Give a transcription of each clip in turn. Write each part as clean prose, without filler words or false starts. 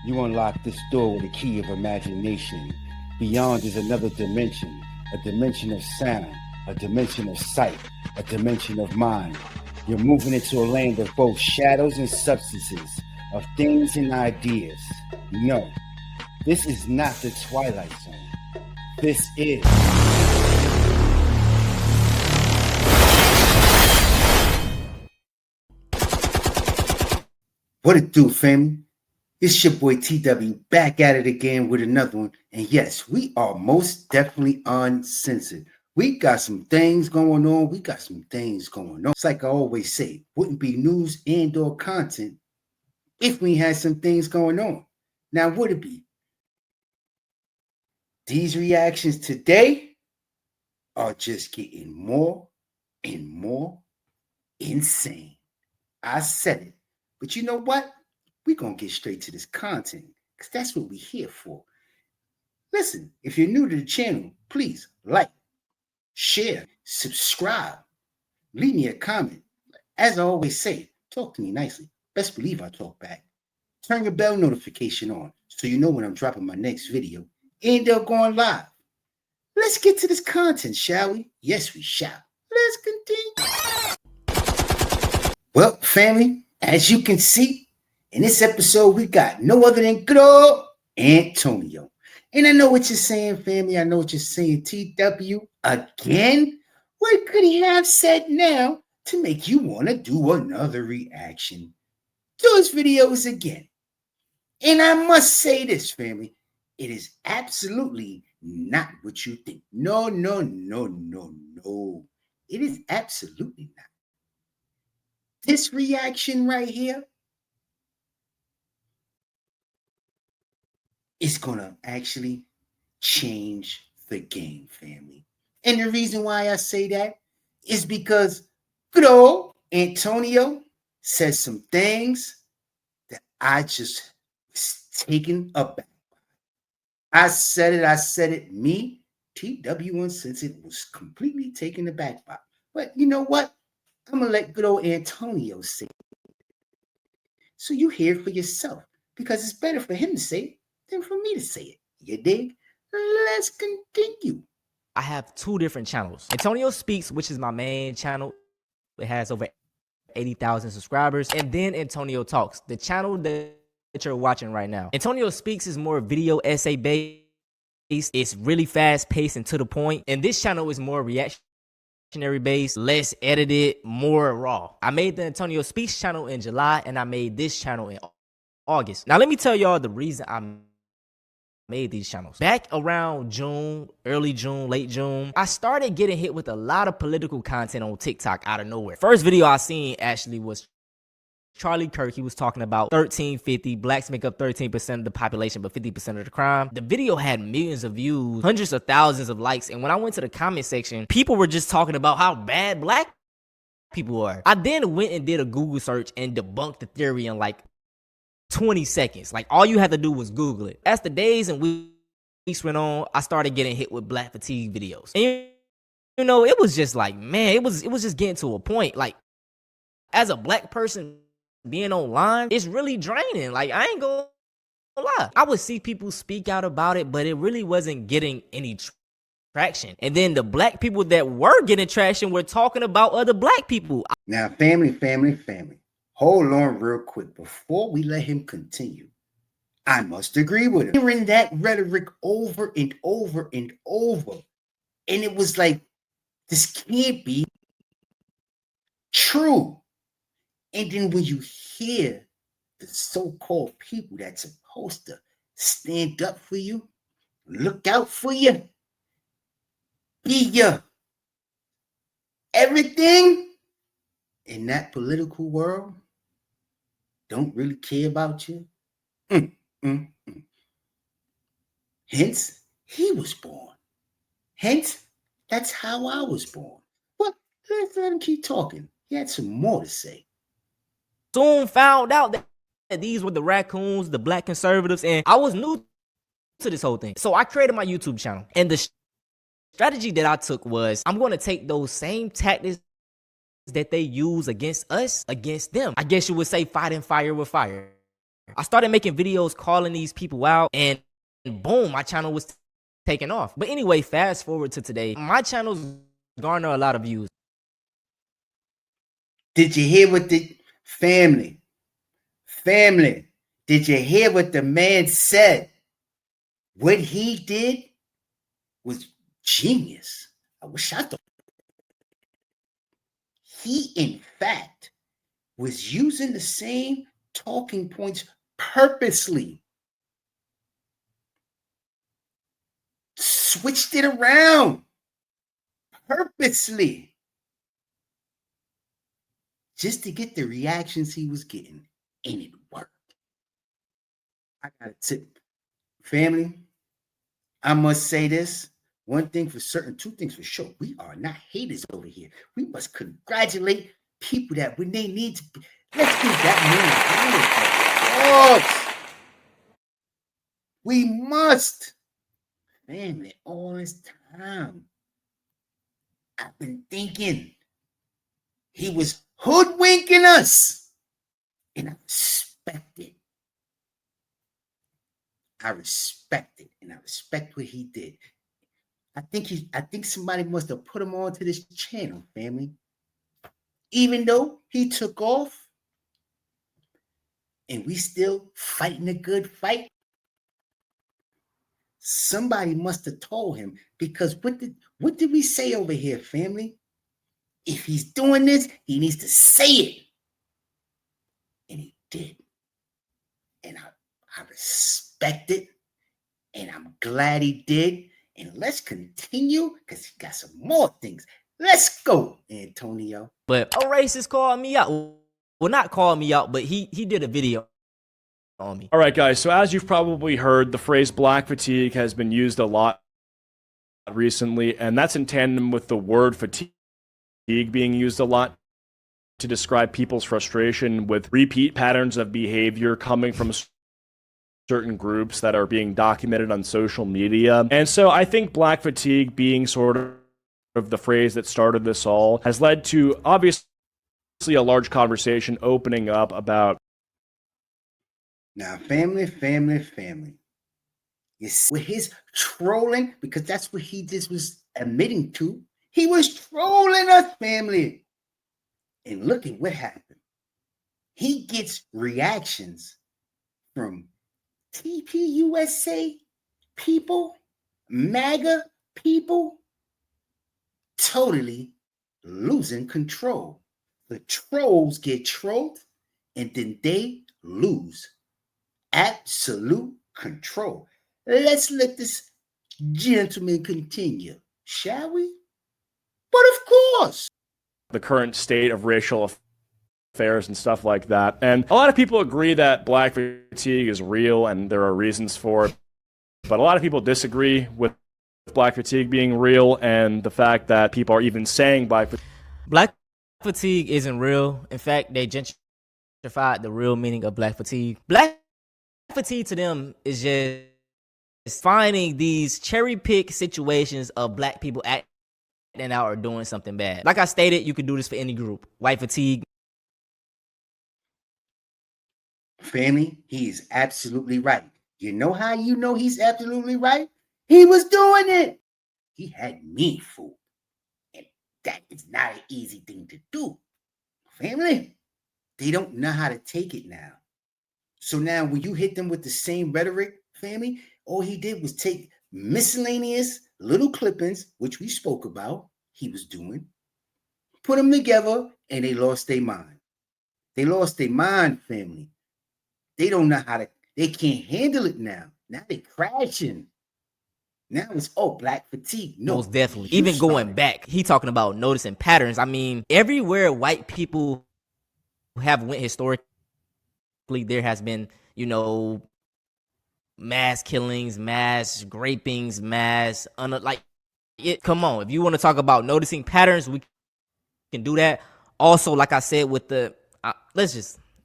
You unlock this door with a key of imagination. Beyond is another dimension, a dimension of sound, a dimension of sight, a dimension of mind. You're moving into a land of both shadows and substances, of things and ideas. No, this is not the Twilight Zone. This is... What it do, family? It's your boy TW back at it again with another one. And yes, we are most definitely uncensored. We got some things going on. It's like I always say, wouldn't be news and or content if we had some things going on. Now, would it be? These reactions today are just getting more and more insane. I said it. But you know what? We're going to get straight to this content because that's what we're here for. Listen, if you're new to the channel, please like, share, subscribe, leave me a comment. As I always say, talk to me nicely. Best believe I talk back. Turn your bell notification on so you know when I'm dropping my next video and they're going live. Let's get to this content, shall we? Yes, we shall. Let's continue. Well, family, as you can see, in this episode, we got no other than good old Antonio. And I know what you're saying, family. I know what you're saying, TW. Again? What could he have said now to make you want to do another reaction to his videos again? And I must say this, family. It is absolutely not what you think. No. It is absolutely not. This reaction right here is going to actually change the game, family. And the reason why I say that is because good old Antonio says some things that I just was taken aback by. I said it. Me, TW Uncensored, was completely taken aback by. But you know what? I'm going to let good old Antonio say it. So you hear it for yourself because it's better for him to say it than for me to say it. You dig? Let's continue. I have two different channels. Antonio Speaks, which is my main channel. It has over 80,000 subscribers. And then Antonio Talks, the channel that you're watching right now. Antonio Speaks is more video essay based. It's really fast paced and to the point. And this channel is more reactionary based, less edited, more raw. I made the Antonio Speaks channel in July and I made this channel in August. Now let me tell y'all the reason I made these channels. Back around June, early June, late June, I started getting hit with a lot of political content on TikTok out of nowhere. First video I seen actually was Charlie Kirk. He was talking about 1350, blacks make up 13% of the population but 50% of the crime. The video had millions of views, hundreds of thousands of likes, and when I went to the comment section, people were just talking about how bad black people are. I then went and did a Google search and debunked the theory in like 20 seconds. Like all you had to do was Google it. As the days and weeks went on, I started getting hit with black fatigue videos. And you know, it was just like, man, it was just getting to a point. Like as a black person being online, it's really draining. Like I ain't gonna lie. I would see people speak out about it, but it really wasn't getting any traction. And then the black people that were getting traction were talking about other black people. Now, family. Hold on real quick. Before we let him continue, I must agree with him. Hearing that rhetoric over and over and over. And it was like, this can't be true. And then when you hear the so-called people that's supposed to stand up for you, look out for you, be your everything in that political world, don't really care about you. Hence, he was born. Hence, that's how I was born. But let's let him keep talking. He had some more to say. Soon found out that these were the raccoons, the black conservatives, and I was new to this whole thing. So I created my YouTube channel. And the strategy that I took was, I'm going to take those same tactics that they use against us, against them. I guess you would say fighting fire with fire. I started making videos calling these people out, and boom, my channel was taking off. But anyway, fast forward to today, my channel's garner a lot of views. Did you hear what the family? Did you hear what the man said? What he did was genius. I wish I thought. He, in fact, was using the same talking points purposely. Switched it around purposely just to get the reactions he was getting, and it worked. I gotta tip, family. I must say this. One thing for certain, two things for sure. We are not haters over here. We must congratulate people that when they need to be. Let's give that man a hand. We must. Family, all this time, I've been thinking he was hoodwinking us. And I respect it. I respect it. And I respect what he did. I think somebody must have put him onto this channel, family. Even though he took off and we still fighting a good fight. Somebody must have told him, because what did we say over here, family? If he's doing this, he needs to say it. And he did. And I respect it. And I'm glad he did. And let's continue, because he got some more things. Let's go, Antonio. But a racist called me out. Well, not called me out, but he did a video on me. All right, guys. So as you've probably heard, the phrase black fatigue has been used a lot recently, and that's in tandem with the word fatigue being used a lot to describe people's frustration with repeat patterns of behavior coming from certain groups that are being documented on social media. And so I think black fatigue being sort of the phrase that started this all has led to obviously a large conversation opening up about. Now, family. Yes, with his trolling, because that's what he just was admitting to. He was trolling us, family. And look at what happened. He gets reactions from TPUSA people, Maga people, totally losing control. The trolls get trolled, and then they lose absolute control. Let's let this gentleman continue, shall we? But of course. The current state of racial affairs and stuff like that. And a lot of people agree that black fatigue is real and there are reasons for it. But a lot of people disagree with black fatigue being real and the fact that people are even saying black fatigue isn't real. In fact, they gentrified the real meaning of black fatigue. Black fatigue to them is just finding these cherry pick situations of black people acting out or doing something bad. Like I stated, you could do this for any group. White fatigue. Family, he is absolutely right. You know how you know he's absolutely right? He was doing it. He had me fooled. And that is not an easy thing to do. Family, they don't know how to take it now. So now when you hit them with the same rhetoric, family, all he did was take miscellaneous little clippings, which we spoke about, he was doing, put them together, and they lost their mind. They lost their mind, family. They don't know how to, they can't handle it now. Now they crashing. Now it's, black fatigue. No, most definitely. Even going back, he talking about noticing patterns. I mean, everywhere white people have went historically, there has been, mass killings, mass rapings, come on. If you want to talk about noticing patterns, we can do that. Also, like I said, with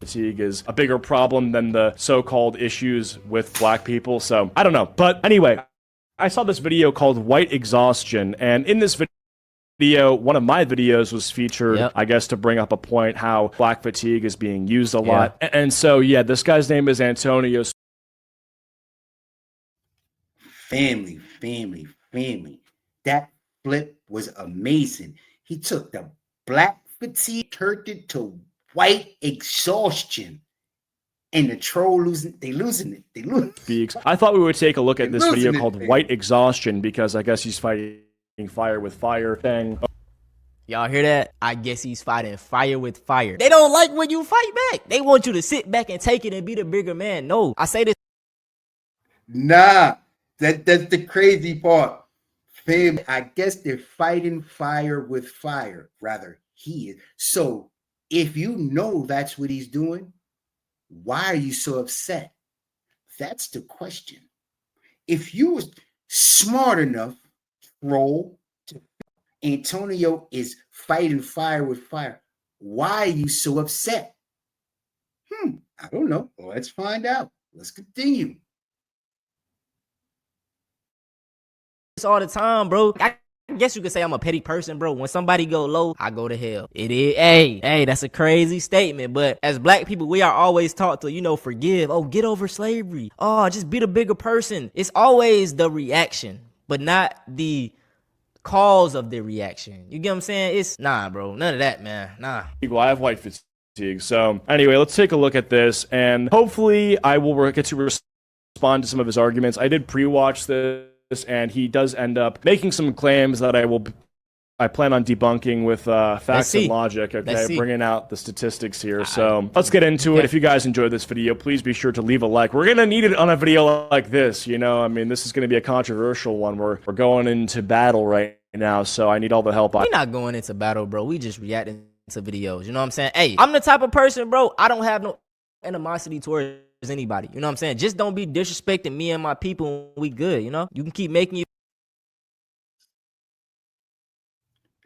fatigue is a bigger problem than the so-called issues with black people. So I don't know. But anyway, I saw this video called White Exhaustion. And in this video, one of my videos was featured, Yep. I guess, to bring up a point how black fatigue is being used a lot. And so, yeah, this guy's name is Antonio. Family. That flip was amazing. He took the black fatigue, turned it to white exhaustion. And the troll losing it. I thought we would take a look at this video losing it, called man. White Exhaustion, because I guess he's fighting fire with fire thing. Y'all hear that? I guess he's fighting fire with fire. They don't like when you fight back. They want you to sit back and take it and be the bigger man. No, I say this. Nah, that's the crazy part. Fam, I guess they're fighting fire with fire. Rather, he is. So if you know that's what he's doing, why are you so upset? That's the question. If you was smart enough, Antonio is fighting fire with fire, why are you so upset? I don't know. Let's find out. Let's continue. All the time, bro. I guess you could say I'm a petty person, bro. When somebody go low, I go to hell. It is, hey, that's a crazy statement. But as black people, we are always taught to, forgive. Oh, get over slavery. Oh, just be the bigger person. It's always the reaction, but not the cause of the reaction. You get what I'm saying? It's nah, bro. None of that, man. Nah. Well, I have white fatigue. So anyway, let's take a look at this, and hopefully I will get to respond to some of his arguments. I did pre-watch this, and he does end up making some claims that I plan on debunking with facts and logic. Okay, bringing out the statistics here. So let's get into it. If you guys enjoyed this video, please be sure to leave a like. We're gonna need it on a video like this. I mean, this is gonna be a controversial one. We're going into battle right now, so I need all the help. We're not going into battle, bro. We just reacting to videos. You know what I'm saying? Hey, I'm the type of person, bro. I don't have no animosity towards anybody. You know what I'm saying? Just don't be disrespecting me and my people. We good. You can keep making you.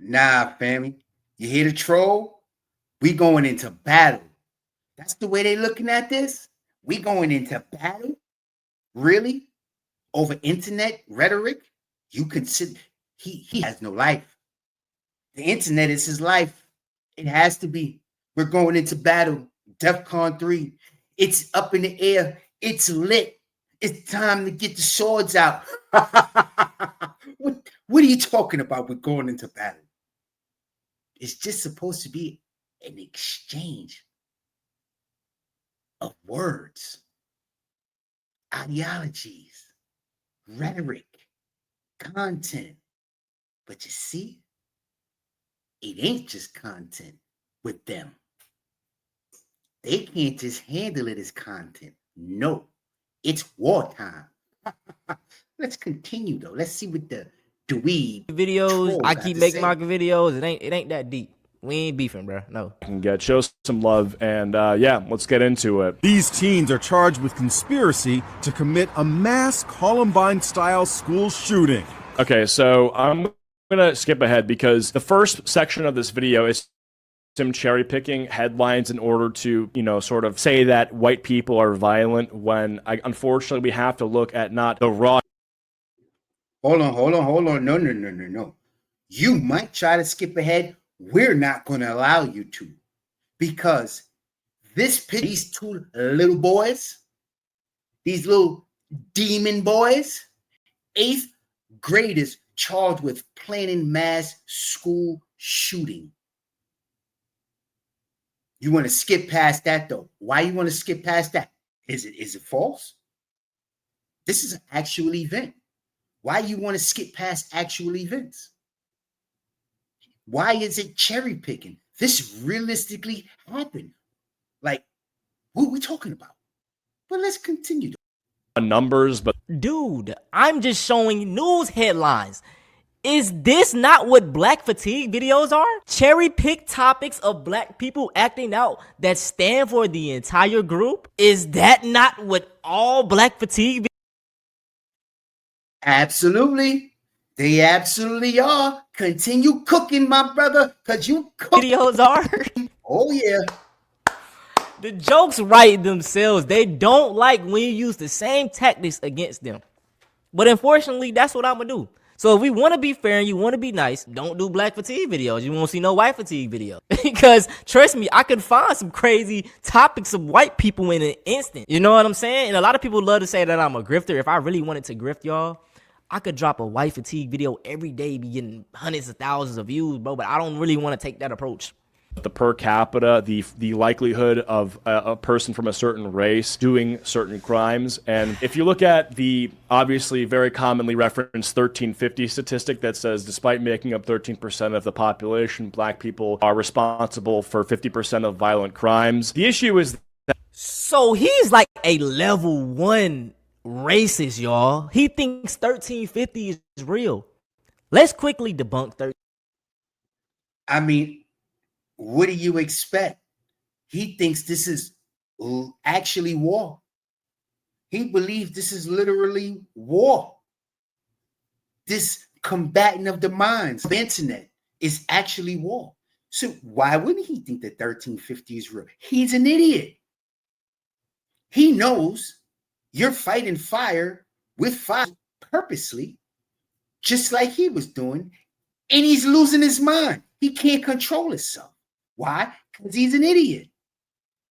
Nah, family. You hear the troll? We going into battle. That's the way they looking at this? We going into battle? Really? Over internet rhetoric? You consider he has no life. The internet is his life. It has to be. We're going into battle. DEFCON 3. It's up in the air. It's lit. It's time to get the swords out. What are you talking about with going into battle? It's just supposed to be an exchange of words, ideologies, rhetoric, content. But you see, it ain't just content with them. They can't just handle it as content. No, it's wartime. Let's continue though. Let's see what the dweeb videos. I keep making my videos. It ain't that deep. We ain't beefing, bro. No. Show some love, and yeah, let's get into it. These teens are charged with conspiracy to commit a mass Columbine-style school shooting. Okay, so I'm gonna skip ahead because the first section of this video is him cherry picking headlines in order to, sort of say that white people are violent when unfortunately we have to look at not the raw. Hold on. No. You might try to skip ahead. We're not going to allow you to, because these two little boys, these little demon boys, 8th graders charged with planning mass school shooting. You want to skip past that though? Why you want to skip past that? Is it false? This is an actual event. Why you want to skip past actual events? Why is it cherry picking? This realistically happened. Like, what are we talking about? But let's continue. Numbers, but dude, I'm just showing news headlines. Is this not what black fatigue videos are? Cherry pick topics of black people acting out that stand for the entire group? Is that not what all black fatigue? Absolutely. They absolutely are. Continue cooking, my brother, because you videos are. Oh, yeah. The jokes write themselves. They don't like when you use the same tactics against them. But unfortunately, that's what I'm going to do. So if we want to be fair and you want to be nice, don't do black fatigue videos. You won't see no white fatigue video. Because trust me, I could find some crazy topics of white people in an instant. You know what I'm saying? And a lot of people love to say that I'm a grifter. If I really wanted to grift y'all, I could drop a white fatigue video every day, be getting hundreds of thousands of views, bro. But I don't really want to take that approach. The per capita, the likelihood of a person from a certain race doing certain crimes. And if you look at the obviously very commonly referenced 1350 statistic that says despite making up 13% of the population, black people are responsible for 50% of violent crimes. The issue is that so he's like a level 1 racist, y'all. He thinks 1350 is real. Let's quickly debunk 13. I mean, what do you expect? He thinks this is actually war. He believes this is literally war. This combating of the minds, the internet, is actually war. So why wouldn't he think that 1350 is real? He's an idiot. He knows you're fighting fire with fire purposely, just like he was doing, and he's losing his mind. He can't control himself. Why? Because he's an idiot.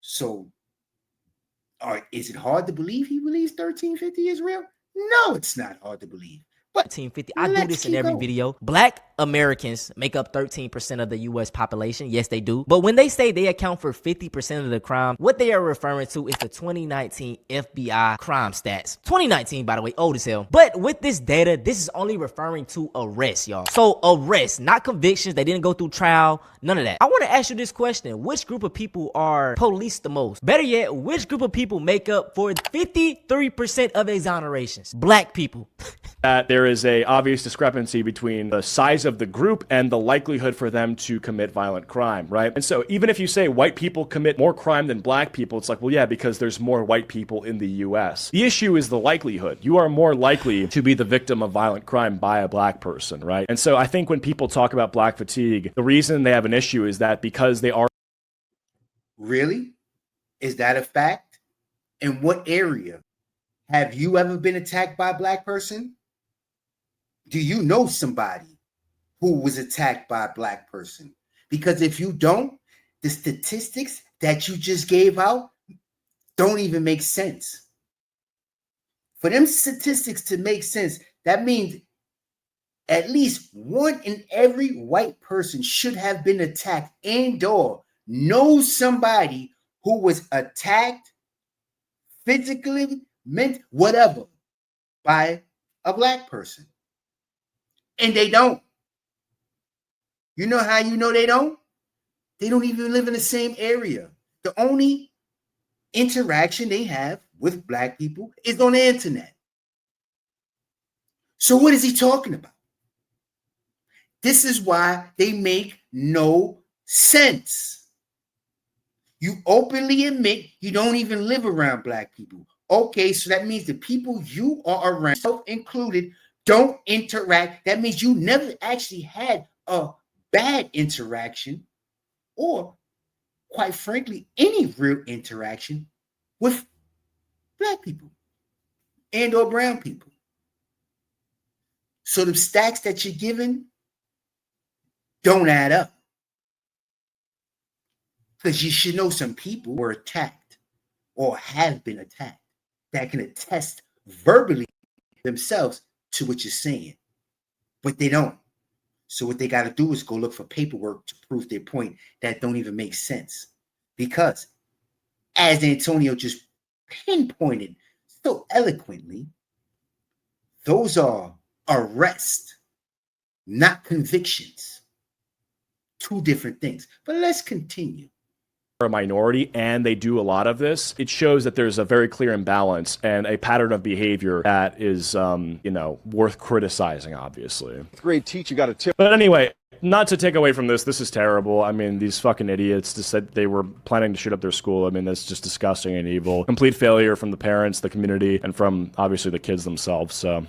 So, is it hard to believe he believes 1350 is real? No, it's not hard to believe. But 1350. I do this in every video. Black Americans make up 13% of the U.S. population. Yes, they do. But when they say they account for 50% of the crime, what they are referring to is the 2019 FBI crime stats. 2019, by the way, old as hell. But with this data, this is only referring to arrests, y'all. So arrests, not convictions. They didn't go through trial. None of that. I want to ask you this question. Which group of people are policed the most? Better yet, which group of people make up for 53% of exonerations? Black people. that there is a obvious discrepancy between the size of the group and the likelihood for them to commit violent crime, right? And so even if you say white people commit more crime than black people, it's like, well, yeah, because there's more white people in the US. The issue is the likelihood. You are more likely to be the victim of violent crime by a black person, right? And so I think when people talk about black fatigue, the reason they have an issue is that because they are... Really? Is that a fact? In what area? Have you ever been attacked by a black person? Do you know somebody who was attacked by a black person? Because if you don't, the statistics that you just gave out don't even make sense. For them statistics to make sense, that means at least one in every white person should have been attacked and or knows somebody who was attacked physically, whatever, by a black person. And they don't. You know how you know they don't? They don't even live in the same area. The only interaction they have with black people is on the internet. So what is he talking about? This is why they make no sense. You openly admit you don't even live around black people. Okay, so that means the people you are around, self included, don't interact. That means you never actually had a bad interaction or, quite frankly, any real interaction with black people and or brown people. So the stats that you're given don't add up. Because you should know some people were attacked or have been attacked that can attest verbally themselves to what you're saying, but they don't. So what they got to do is go look for paperwork to prove their point that don't even make sense. Because as Antonio just pinpointed so eloquently, those are arrests, not convictions. Two different things. But let's continue. A minority and they do a lot of this, it shows that there's a very clear imbalance and a pattern of behavior that is, worth criticizing, obviously. Grade teacher got a tip. But anyway, not to take away from this is terrible. I mean, these fucking idiots just said they were planning to shoot up their school. I mean, that's just disgusting and evil. Complete failure from the parents, the community, and from, obviously, the kids themselves. So,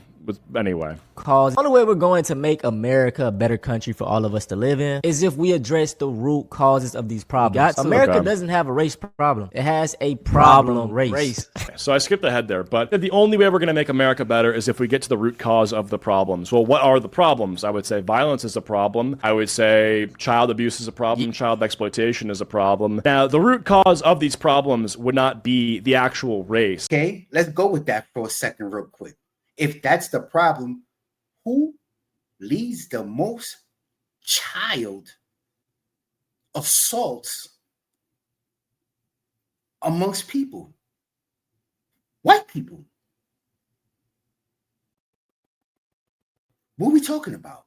Anyway. Cause the only way we're going to make America a better country for all of us to live in is if we address the root causes of these problems. America doesn't have a race problem. It has a problem race. So I skipped ahead there, but the only way we're going to make America better is if we get to the root cause of the problems. Well, what are the problems? I would say violence is a problem. I would say child abuse is a problem. Child exploitation is a problem. Now, the root cause of these problems would not be the actual race. Okay, let's go with that for a second real quick. If that's the problem, who leads the most child assaults amongst people? White people. What are we talking about?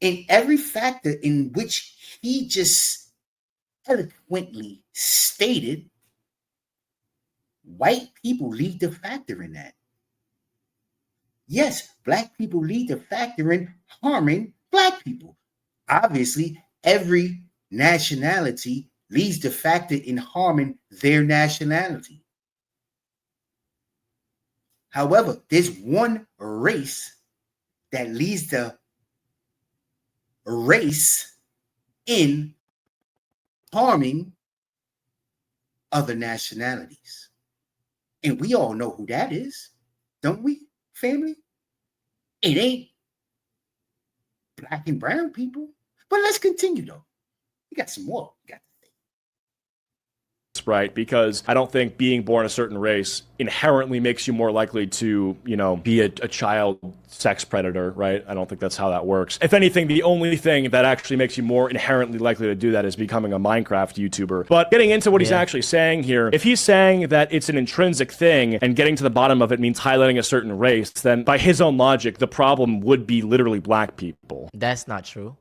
In every factor in which he just eloquently stated, white people lead the factor in that. Yes, black people lead the factor in harming black people. Obviously, every nationality leads the factor in harming their nationality. However, there's one race that leads the race in harming other nationalities. And we all know who that is, don't we, family? It ain't black and brown people. But let's continue, though. We got some more. Right, because I don't think being born a certain race inherently makes you more likely to, be a child sex predator, right? I don't think that's how that works. If anything, the only thing that actually makes you more inherently likely to do that is becoming a Minecraft YouTuber. But getting into what he's actually saying here, if he's saying that it's an intrinsic thing and getting to the bottom of it means highlighting a certain race, then by his own logic, the problem would be literally black people. That's not true.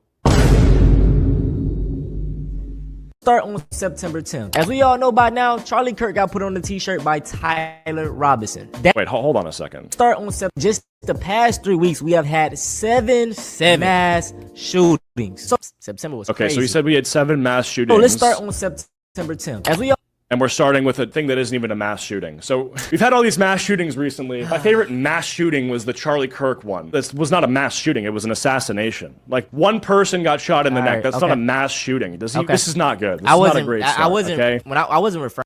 Start on September 10th. As we all know by now, Charlie Kirk got put on the t-shirt by Tyler Robinson. Wait, hold on a second. Start on just the past 3 weeks, we have had seven mass shootings. So September was crazy. Okay, so he said we had 7 mass shootings. So let's start on September 10th. As we all And we're starting with a thing that isn't even a mass shooting. So we've had all these mass shootings recently. My favorite mass shooting was the Charlie Kirk one. This was not a mass shooting. It was an assassination. Like, one person got shot in the neck. That's not a mass shooting. This is not good. This is not a great start, I wasn't, okay? I wasn't referring.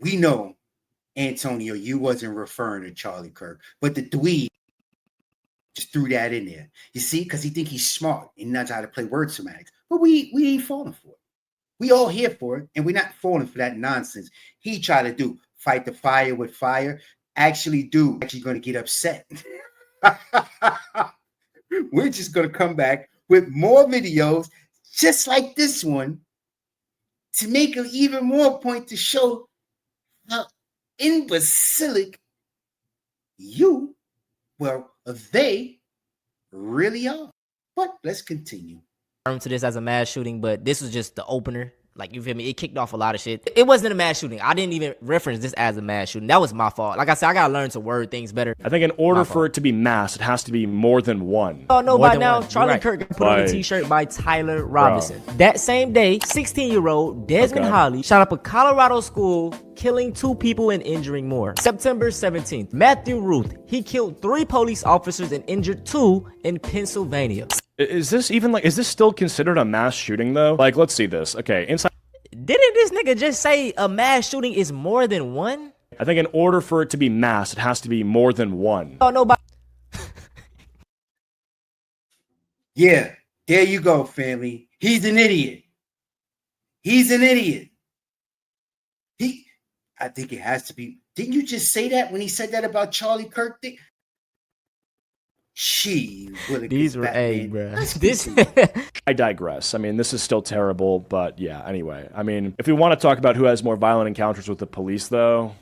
We know, Antonio, you wasn't referring to Charlie Kirk, but the dweeb just threw that in there. You see, because he think he's smart and knows how to play word semantics. But we ain't falling for it. We all here for it, and we're not falling for that nonsense. He tried to do fight the fire with fire. Actually going to get upset. We're just going to come back with more videos just like this one to make an even more point to show how imbecilic they really are. But let's continue. To this as a mass shooting, but this was just the opener. Like, you feel me? It kicked off a lot of shit. It wasn't a mass shooting. I didn't even reference this as a mass shooting. That was my fault. Like I said, I gotta learn to word things better. I think in order for it to be mass, it has to be more than one. Oh no, by now, Charlie Kirk got put on a t-shirt by Tyler Robinson. That same day, 16-year-old Desmond Holly shot up a Colorado school, killing 2 people and injuring more. September 17th, Matthew Ruth, he killed 3 police officers and injured 2 in Pennsylvania. Is this still considered a mass shooting though? Like, let's see this. Okay, inside. Didn't this nigga just say a mass shooting is more than one? I think in order for it to be mass, it has to be more than one. Oh no, Yeah, there you go, family. He's an idiot. I think it has to be. Didn't you just say that when he said that about Charlie Kirk? These were bro. This I digress. I mean, this is still terrible, but yeah, anyway. I mean, if we want to talk about who has more violent encounters with the police, though,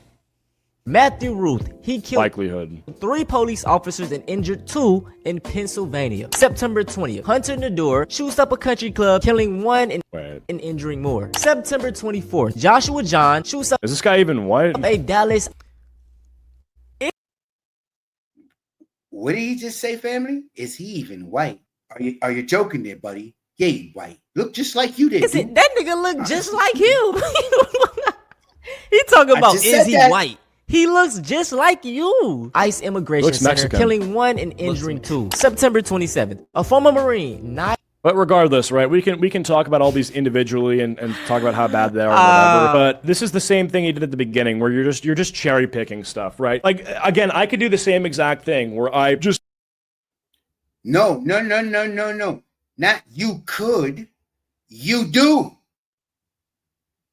Matthew Ruth, he killed likelihood 3 police officers and injured 2 in Pennsylvania. September 20th, Hunter Nador shoots up a country club, killing 1 and injuring more. September 24th, Joshua John shoots up. Is this guy even white? A Dallas. What did he just say, family? Is he even white? Are you joking there, buddy? Yeah, he white. Look just like you did. That nigga look just like him. He talking about is he white? He looks just like you. ICE Immigration Looks Center, Mexican. killing 1 and injuring 2. September 27th, a former Marine, not. But regardless, right, we can talk about all these individually and talk about how bad they are and whatever. But this is the same thing he did at the beginning where you're just cherry picking stuff, right? Like, again, I could do the same exact thing where I just No. Not you could. You do.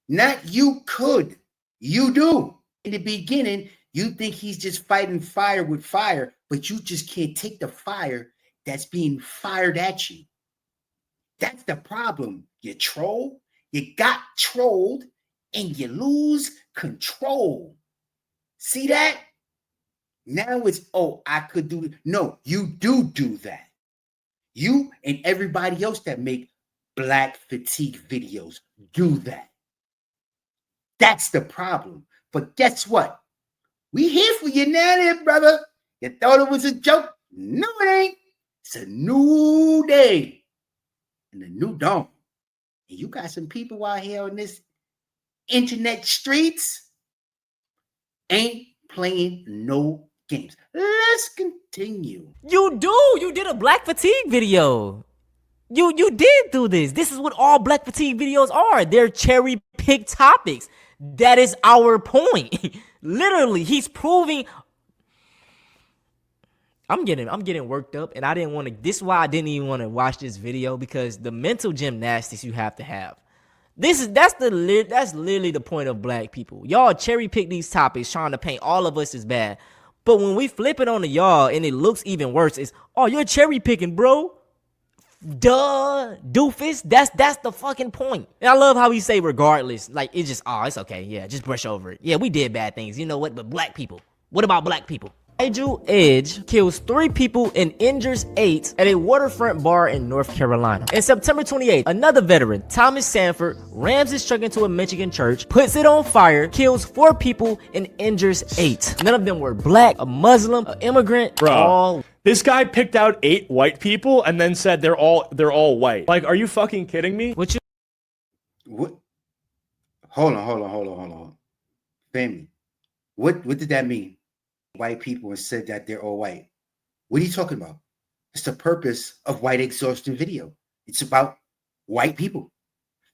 Not you could. You do. In the beginning, you think he's just fighting fire with fire, but you just can't take the fire that's being fired at you. That's the problem. You troll, you got trolled, and you lose control. See that? Now it's, oh, I could do it. No, you do that. You and everybody else that make black fatigue videos do that. That's the problem. But guess what? We here for you now, there, brother. You thought it was a joke? No, it ain't. It's a new day and a new dawn. And you got some people out here on this internet streets ain't playing no games. Let's continue. You do. You did a black fatigue video. You did do this. This is what all black fatigue videos are. They're cherry picked topics. That is our point. Literally, he's proving. I'm getting worked up, and I didn't want to. This is why I didn't even want to watch this video, because the mental gymnastics you have to have. That's literally the point of black people. Y'all cherry pick these topics, trying to paint all of us as bad. But when we flip it on to y'all, and it looks even worse, it's, oh, you're cherry picking, bro. Duh, doofus. That's the fucking point. And I love how he say regardless. Like, it's just, oh, it's okay. Yeah, just brush over it. Yeah, we did bad things. You know what? But black people. What about black people? Nigel Edge kills 3 people and injures 8 at a waterfront bar in North Carolina. In September 28th, another veteran, Thomas Sanford, rams his truck into a Michigan church, puts it on fire, kills 4 people, and injures 8. None of them were black, a Muslim, an immigrant, Bro, all. This guy picked out 8 white people and then said they're all white. Like, are you fucking kidding me? What you? What? Hold on. Family. What did that mean? White people and said that they're all white. What are you talking about? It's the purpose of white exhaustion video. It's about white people.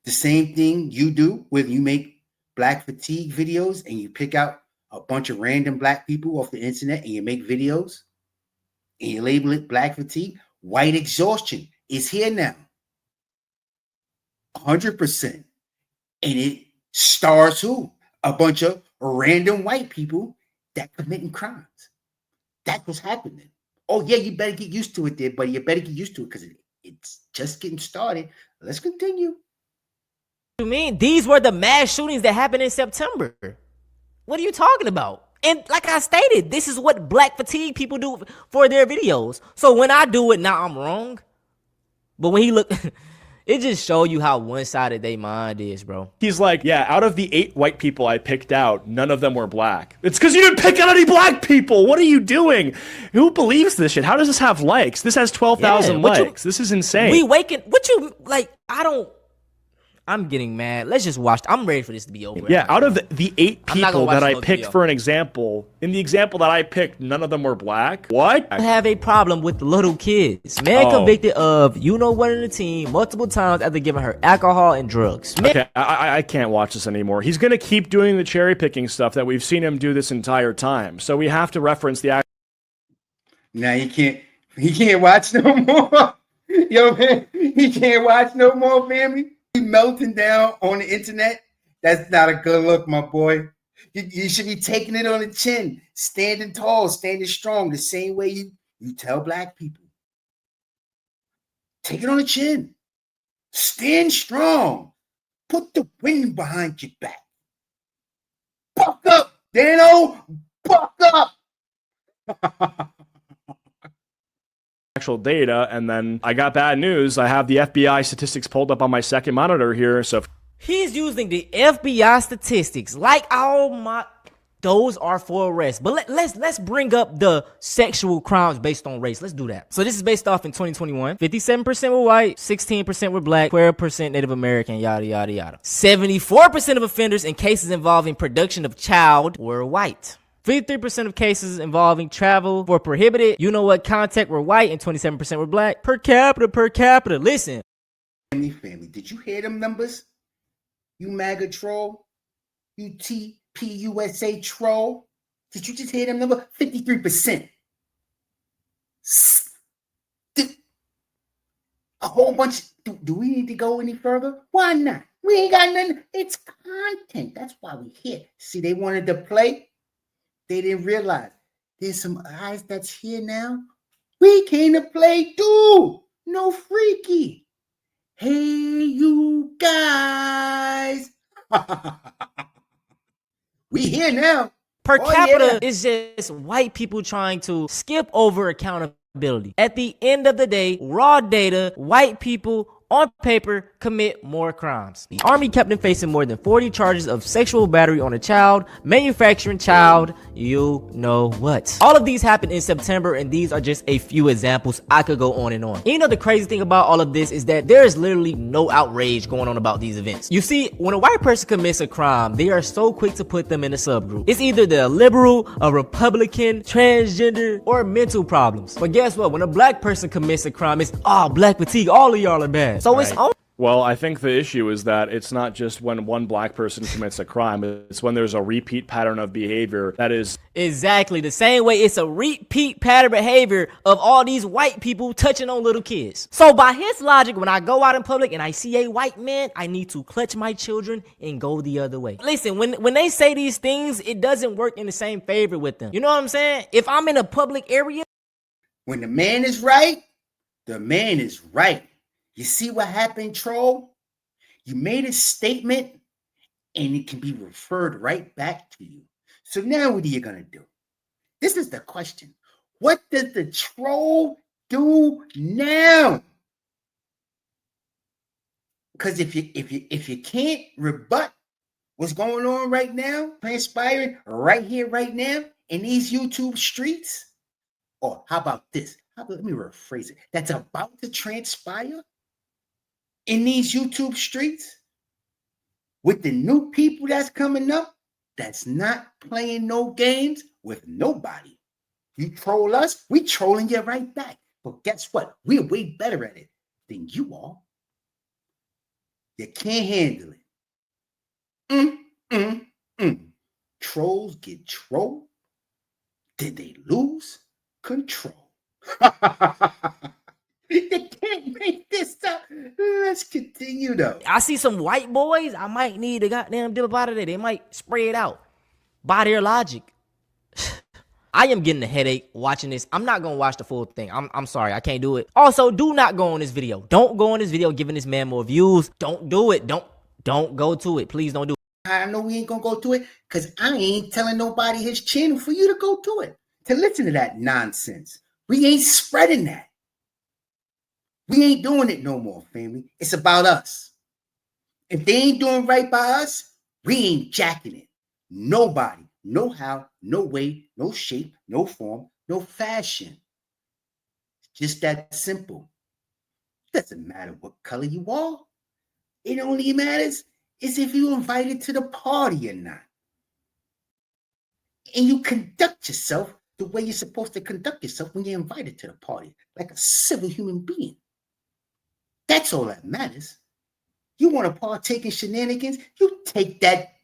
The same thing you do when you make black fatigue videos and you pick out a bunch of random black people off the internet and you make videos and you label it black fatigue. White exhaustion is here now. 100%. And it stars who? A bunch of random white people that committing crimes. That's what's happening. Oh, yeah, you better get used to it there, buddy. You better get used to it because it's just getting started. Let's continue. You mean these were the mass shootings that happened in September? What are you talking about? And like I stated, this is what black fatigue people do for their videos. So when I do it, now I'm wrong. But when he look, it just show you how one-sided they mind is, bro. He's like, yeah, out of the 8 white people I picked out, none of them were black. It's because you didn't pick out any black people. What are you doing? Who believes this shit? How does this have likes? This has 12,000 likes. This is insane. I'm getting mad. Let's just watch. I'm ready for this to be over. Yeah, out of the 8 people that I picked for an example, in the example that I picked, none of them were black. What? I have a problem with little kids. Man convicted of, you know what, in the team multiple times after giving her alcohol and drugs. Man. Okay, I can't watch this anymore. He's going to keep doing the cherry picking stuff that we've seen him do this entire time. So we have to reference the act. Now he can't watch no more. Yo, man, he can't watch no more, family. Melting down on the internet. That's not a good look, my boy. You should be taking it on the chin, standing tall, standing strong, the same way you tell black people. Take it on the chin. Stand strong. Put the wind behind your back. Buck up, Dano. Buck up. Actual data, and then I got bad news. I have the FBI statistics pulled up on my second monitor here, so he's using the FBI statistics like, oh my, those are for arrest. But let's bring up the sexual crimes based on race. Let's do that. So this is based off in 2021. 57% were white, 16% were black, 12% Native American, yada yada yada. 74% of offenders in cases involving production of child were white. 53% of cases involving travel for prohibited, you know what, contact were white and 27% were black. Per capita. Listen. Family, did you hear them numbers? You MAGA troll? You TPUSA troll? Did you just hear them number? 53%. A whole bunch. Do we need to go any further? Why not? We ain't got nothing. It's content. That's why we here. See, they wanted to play. They didn't realize there's some eyes that's here now. We came to play too. No freaky. Hey, you guys. We here now. Per capita is just white people trying to skip over accountability. At the end of the day, raw data, white people on paper commit more crimes. The Army kept him facing more than 40 charges of sexual battery on a child, manufacturing child, you know what. All of these happened in September, and these are just a few examples. I could go on and on. And you know the crazy thing about all of this is that there is literally no outrage going on about these events. You see, when a white person commits a crime, they are so quick to put them in a subgroup. It's either the liberal, a Republican, transgender, or mental problems. But guess what? When a black person commits a crime, it's black fatigue. All of y'all are bad. So it's only Well, I think the issue is that it's not just when one black person commits a crime, it's when there's a repeat pattern of behavior that is... Exactly. The same way it's a repeat pattern behavior of all these white people touching on little kids. So by his logic, when I go out in public and I see a white man, I need to clutch my children and go the other way. Listen, when they say these things, it doesn't work in the same favor with them. You know what I'm saying? If I'm in a public area... When the man is right, the man is right. You see what happened, troll? You made a statement, and it can be referred right back to you. So now what are you going to do? This is the question. What does the troll do now? Because if you can't rebut what's going on right now, transpiring right here, right now, in these YouTube streets, or how about this? Let me rephrase it. That's about to transpire in these YouTube streets with the new people that's coming up, that's not playing no games with nobody. You troll us, we trolling you right back. But guess what? We're way better at it than you are. You can't handle it. Trolls get trolled, then they lose control. They can't make this up. Let's continue though. I see some white boys, I might need to goddamn dip out of there. They might spray it out by their logic. I am getting a headache watching this. I'm not gonna watch the full thing. I'm sorry, I can't do it. Also, do not go on this video. Don't go on this video giving this man more views. Don't do it. Don't go to it. Please don't do it. I know we ain't gonna go to it because I ain't telling nobody his channel for you to go to it, to listen to that nonsense. We ain't spreading that. We ain't doing it no more, family. It's about us. If they ain't doing right by us, we ain't jacking it. Nobody, no how, no way, no shape, no form, no fashion. It's just that simple. It doesn't matter what color you are. It only matters is if you're invited to the party or not. And you conduct yourself the way you're supposed to conduct yourself when you're invited to the party, like a civil human being. That's all that matters. You want to partake in shenanigans? You take that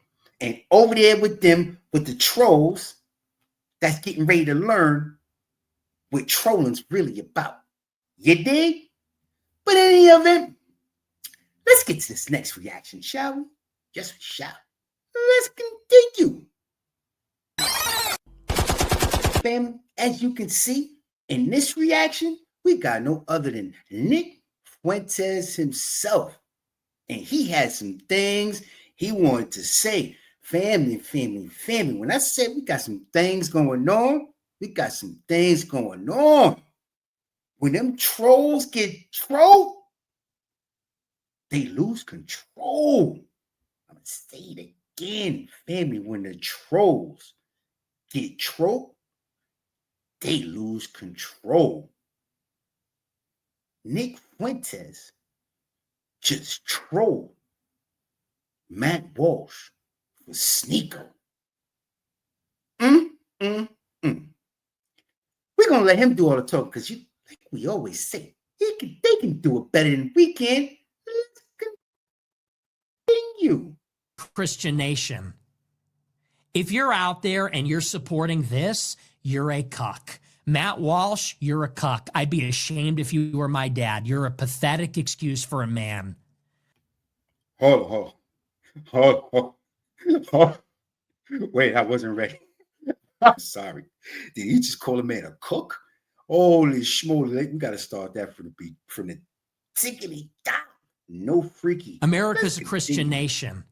and over there with them, with the trolls that's getting ready to learn what trolling's really about. You dig? But in any event, let's get to this next reaction, shall we? Yes, we shall. Let's continue. Family, as you can see, in this reaction, we got no other than Nick Fuentes himself. And he had some things he wanted to say. Family. When I say we got some things going on, we got some things going on. When them trolls get trolled, they lose control. I'm going to say it again, family. When the trolls get trolled, they lose control. Nick Fuentes just trolled Matt Walsh for Sneeko. We're gonna let him do all the talking because like we always say, they can do it better than we can. Let's continue. Christian nation. If you're out there and you're supporting this, you're a cuck. Matt Walsh, you're a cuck. I'd be ashamed if you were my dad. You're a pathetic excuse for a man. Hold. Wait, I wasn't ready. I'm sorry. Did he just call a man a cook? Holy schmoly, we got to start that from the tickety down. No freaky. America's a Christian nation.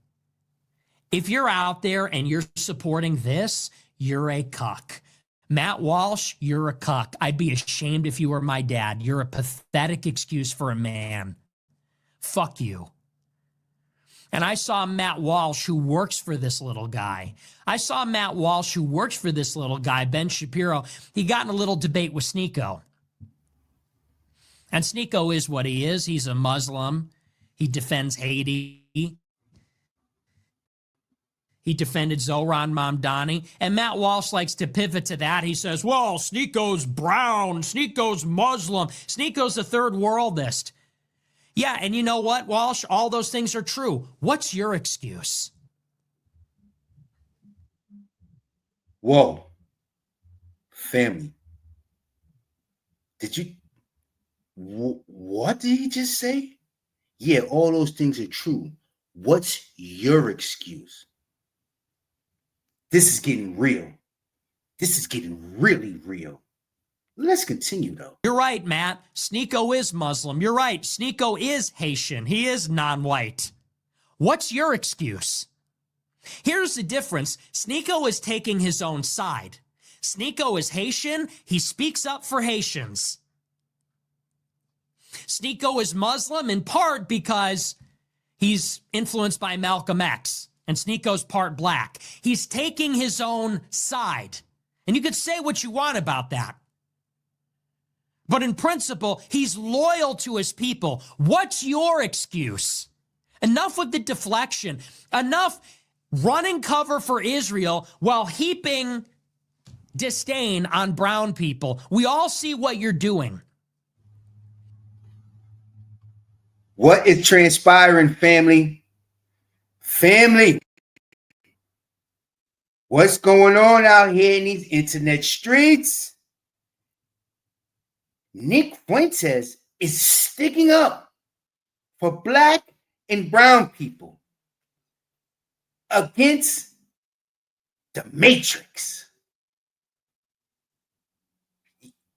If you're out there and you're supporting this, you're a cuck. Matt Walsh, you're a cuck. I'd be ashamed if you were my dad. You're a pathetic excuse for a man. Fuck you. And I saw Matt Walsh, who works for this little guy. Ben Shapiro. He got in a little debate with Sneeko. And Sneeko is what he is. He's a Muslim. He defends Haiti. He defended Zohran Mamdani. And Matt Walsh likes to pivot to that. He says, well, Sneeko's brown. Sneeko's Muslim. Sneeko's a third worldist. Yeah, and you know what, Walsh? All those things are true. What's your excuse? Whoa. Family. Did you... What did he just say? Yeah, all those things are true. What's your excuse? This is getting real. This is getting really real. Let's continue, though. You're right, Matt. Sneeko is Muslim. You're right. Sneeko is Haitian. He is non-white. What's your excuse? Here's the difference. Sneeko is taking his own side. Sneeko is Haitian. He speaks up for Haitians. Sneeko is Muslim in part because he's influenced by Malcolm X, and Sneeko's part black. He's taking his own side. And you could say what you want about that. But in principle, he's loyal to his people. What's your excuse? Enough with the deflection. Enough running cover for Israel while heaping disdain on brown people. We all see what you're doing. What is transpiring, family? Family. What's going on out here in these internet streets? Nick Fuentes is sticking up for black and brown people against the Matrix.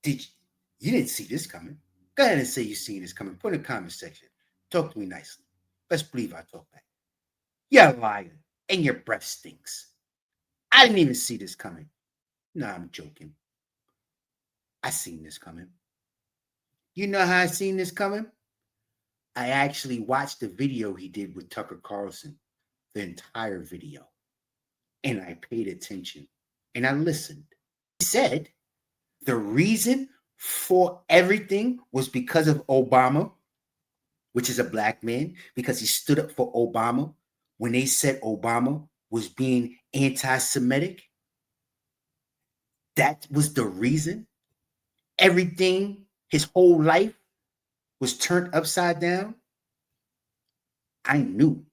You didn't see this coming? Go ahead and say you seen this coming. Put in the comment section. Talk to me nicely. Best believe I talk back. You're a liar and your breath stinks. I didn't even see this coming. No, I'm joking. I seen this coming. You know how I seen this coming? I actually watched the video he did with Tucker Carlson, the entire video. And I paid attention and I listened. He said the reason for everything was because of Obama, which is a black man, because he stood up for Obama when they said Obama was being anti-Semitic. That was the reason. Everything, his whole life was turned upside down. I knew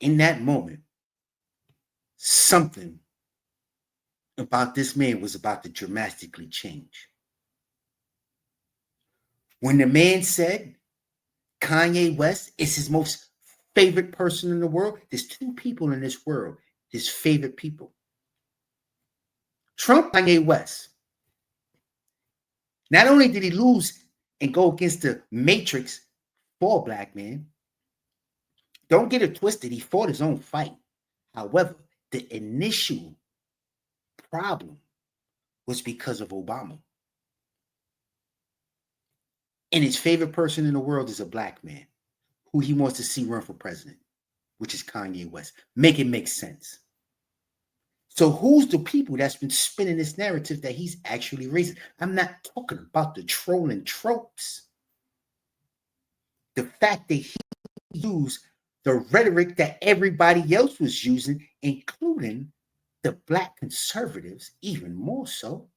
in that moment something about this man was about to dramatically change. When the man said Kanye West is his most favorite person in the world, there's two people in this world, his favorite people. Trump, Kanye West. Not only did he lose and go against the Matrix for a black man, don't get it twisted, he fought his own fight. However, the initial problem was because of Obama. And his favorite person in the world is a black man who he wants to see run for president, which is Kanye West. Make it make sense. So who's the people that's been spinning this narrative that he's actually raising? I'm not talking about the trolling tropes. The fact that he used the rhetoric that everybody else was using, including the black conservatives even more so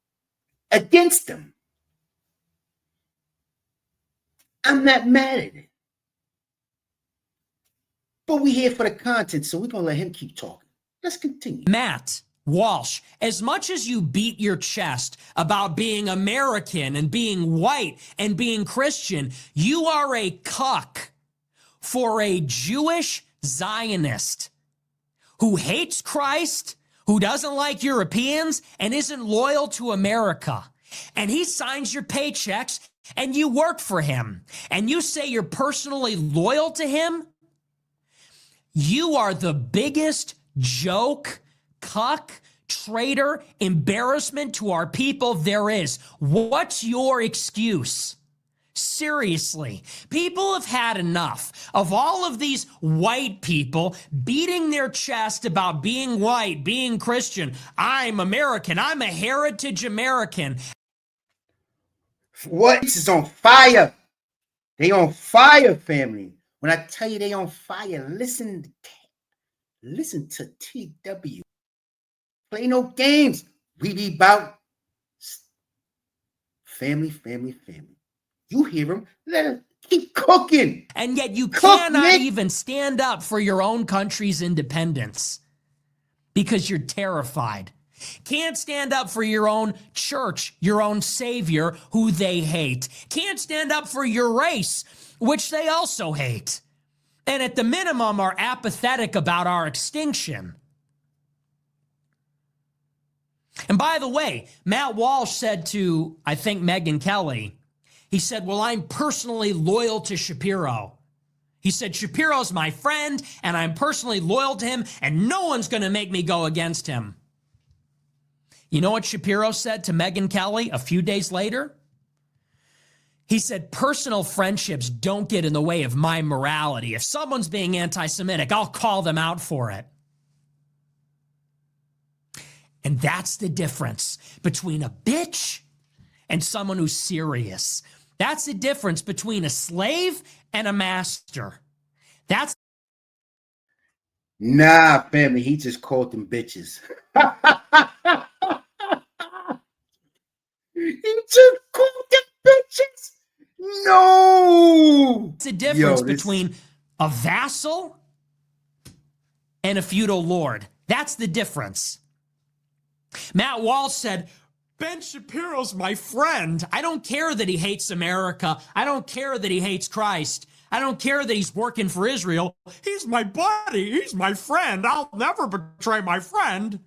against them. I'm not mad at it. But we're here for the content, so we're going to let him keep talking. Let's continue. Matt Walsh, as much as you beat your chest about being American and being white and being Christian, you are a cuck for a Jewish Zionist who hates Christ, who doesn't like Europeans, and isn't loyal to America. And he signs your paychecks, and you work for him, and you say you're personally loyal to him. You are the biggest joke, cuck, traitor, embarrassment to our people there is. What's your excuse? Seriously, people have had enough of all of these white people beating their chest about being white, being Christian. I'm American. I'm a heritage American. What? This is on fire. They on fire, family. When I tell you they on fire, listen to TW. Play no games. We be about family. You hear them, let them keep cooking. And yet you cannot even stand up for your own country's independence because you're terrified. Can't stand up for your own church, your own savior, who they hate. Can't stand up for your race, which they also hate. And at the minimum are apathetic about our extinction. And by the way, Matt Walsh said to, I think, Megyn Kelly, he said, well, I'm personally loyal to Shapiro. He said, Shapiro's my friend, and I'm personally loyal to him, and no one's going to make me go against him. You know what Shapiro said to Megyn Kelly a few days later? He said, personal friendships don't get in the way of my morality. If someone's being anti-Semitic, I'll call them out for it. And that's the difference between a bitch and someone who's serious. That's the difference between a slave and a master. That's Nah, family, he just called them bitches. He just called them bitches. No. the difference between a vassal and a feudal lord. That's the difference. Matt Walsh said, Ben Shapiro's my friend. I don't care that he hates America. I don't care that he hates Christ. I don't care that he's working for Israel. He's my buddy. He's my friend. I'll never betray my friend.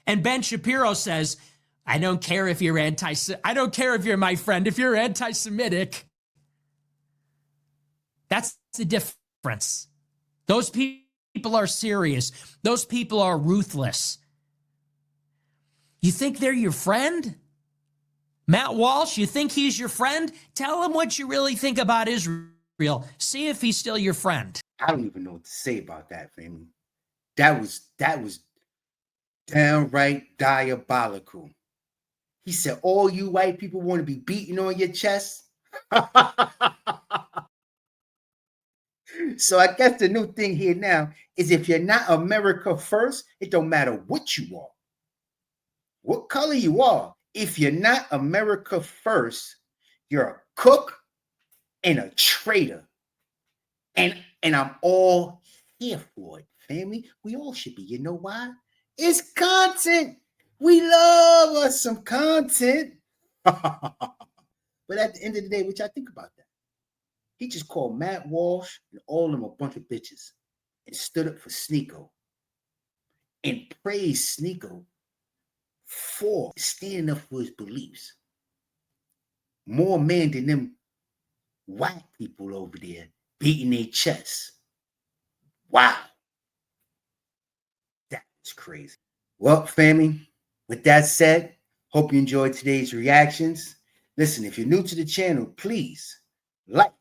And Ben Shapiro says, I don't care if you're I don't care if you're my friend. If you're anti-Semitic, that's the difference. Those people are serious. Those people are ruthless. You think they're your friend? Matt Walsh, you think he's your friend? Tell him what you really think about Israel. See if he's still your friend. I don't even know what to say about that, family. That was downright diabolical. He said, all you white people want to be beating on your chest. So I guess the new thing here now is if you're not America first, it don't matter what you are, what color you are. If you're not America first, you're a cook and a traitor. And I'm all here for it, family. We all should be. You know why? It's content. We love us some content. But at the end of the day, what y'all think about that? He just called Matt Walsh and all of them a bunch of bitches and stood up for Sneeko and praised Sneeko for standing up for his beliefs. More men than them white people over there beating their chests. Wow. That was crazy. Well, family, with that said, hope you enjoyed today's reactions. Listen, if you're new to the channel, please like,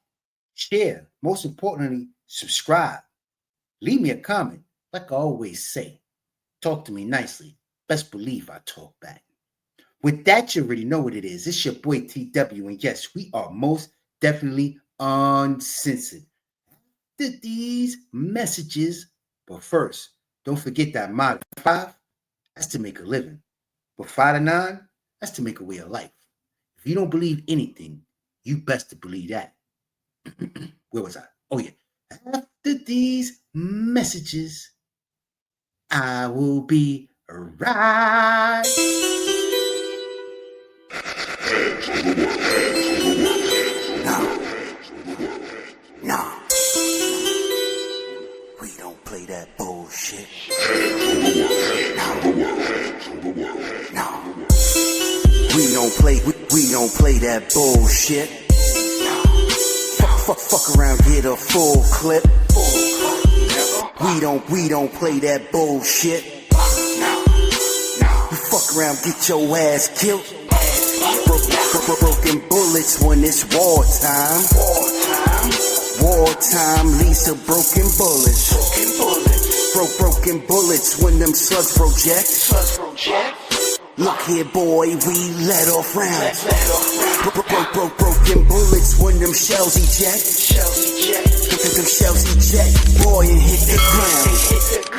share, most importantly, subscribe. Leave me a comment. Like I always say, talk to me nicely. Best believe I talk back. With that, you already know what it is. It's your boy TW, and yes, we are most definitely uncensored. After these messages, but first, don't forget that Maga 5 that's to make a living. But 5 to 9, that's to make a way of life. If you don't believe anything, you best to believe that. Where was I? Oh, yeah. After these messages, I will be right. No. We don't play that bullshit. No. We don't play that bullshit. Fuck around, get a full clip. We don't play that bullshit. You fuck around, get your ass killed. Broken bullets when it's wartime. Wartime leads to broken bullets. Broken bullets when them slugs project. Look here, boy, we let off rounds. Broken bullets when them shells eject. Them shells eject, boy, and hit the ground.